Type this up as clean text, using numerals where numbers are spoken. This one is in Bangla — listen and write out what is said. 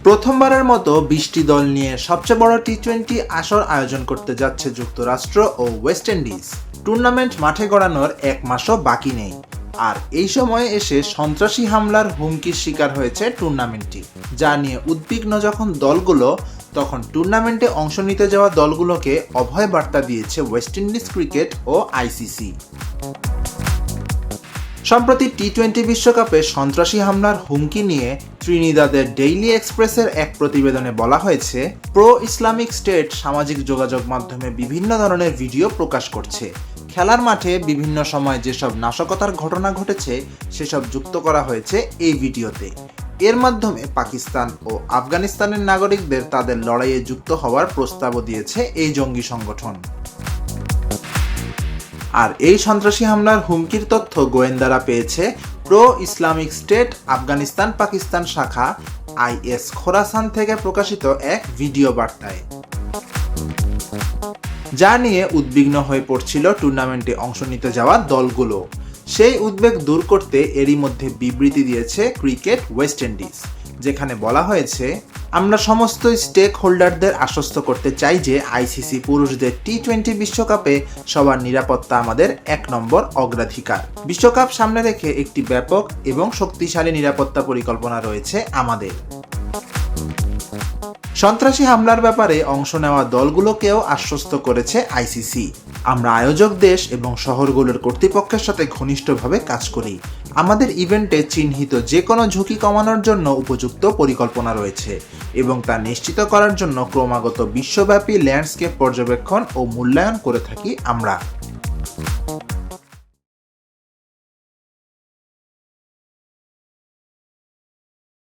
প্রথমবারের মতো 20টি দল নিয়ে সবচেয়ে বড় টি-20 আসর আয়োজন করতে যাচ্ছে যুক্তরাষ্ট্র ও ওয়েস্ট ইন্ডিজ। টুর্নামেন্ট মাঠে গড়ানোর এক মাসও বাকি নেই, আর এই সময়ে এসে সন্ত্রাসী হামলার হুমকির শিকার হয়েছে টুর্নামেন্টটি, যা নিয়ে উদ্বিগ্ন যখন দলগুলো, তখন টুর্নামেন্টে অংশ নিতে যাওয়া দলগুলোকে অভয় বার্তা দিয়েছে ওয়েস্ট ইন্ডিজ ক্রিকেট ও আইসিসি। সম্প্রতি টি-20 বিশ্বকাপে সন্ত্রাসী হামলার হুমকি নিয়ে ত্রিনিদাদের ডেইলি এক্সপ্রেসের এক প্রতিবেদনে বলা হয়েছে, প্রো ইসলামিক স্টেট সামাজিক যোগাযোগ মাধ্যমে বিভিন্ন ধরনের ভিডিও প্রকাশ করছে। খেলার মাঠে বিভিন্ন সময় যেসব নাশকতার ঘটনা ঘটেছে সেসব যুক্ত করা হয়েছে এই ভিডিওতে। এর মাধ্যমে পাকিস্তান ও আফগানিস্তানের নাগরিকদের তাদের লড়াইয়ে যুক্ত হওয়ার প্রস্তাবও দিয়েছে এই জঙ্গি সংগঠন। আর এই সন্ত্রাসী হামলার হুমকির তথ্য গোয়েন্দারা পেয়েছে pro Islamic state Afghanistan Pakistan শাখা আইএস খোরাসান থেকে প্রকাশিত এক ভিডিও বার্তায়, যা নিয়ে উদ্বিগ্ন হয়ে পড়ছিল টুর্নামেন্টে অংশ নিতে যাওয়া দলগুলো। সেই উদ্বেগ দূর করতে এরই মধ্যে বিবৃতি দিয়েছে ক্রিকেট ওয়েস্ট ইন্ডিজ, যেখানে বলা হয়েছে, আমরা সমস্ত স্টেক হোল্ডারদের আশ্বস্ত করতে চাই যে আইসিসি পুরুষদের টি-20 বিশ্বকাপে সবার নিরাপত্তা আমাদের 1 নম্বর অগ্রাধিকার। বিশ্বকাপ সামনে রেখে একটি ব্যাপক এবং শক্তিশালী নিরাপত্তা পরিকল্পনা রয়েছে আমাদের। সন্ত্রাসী হামলার ব্যাপারে অংশ নেওয়া দলগুলোকেও আশ্বস্ত করেছে আইসিসি, আমরা আয়োজক দেশ এবং শহরগুলোর কর্তৃপক্ষের সাথে ঘনিষ্ঠভাবে কাজ করি। আমাদের ইভেন্টে চিহ্নিত যে কোনো ঝুঁকি কমানোর জন্য উপযুক্ত পরিকল্পনা রয়েছে এবং তা নিশ্চিত করার জন্য ক্রমাগত বিশ্বব্যাপী ল্যান্ডস্কেপ পর্যবেক্ষণ ও মূল্যায়ন করে থাকি আমরা।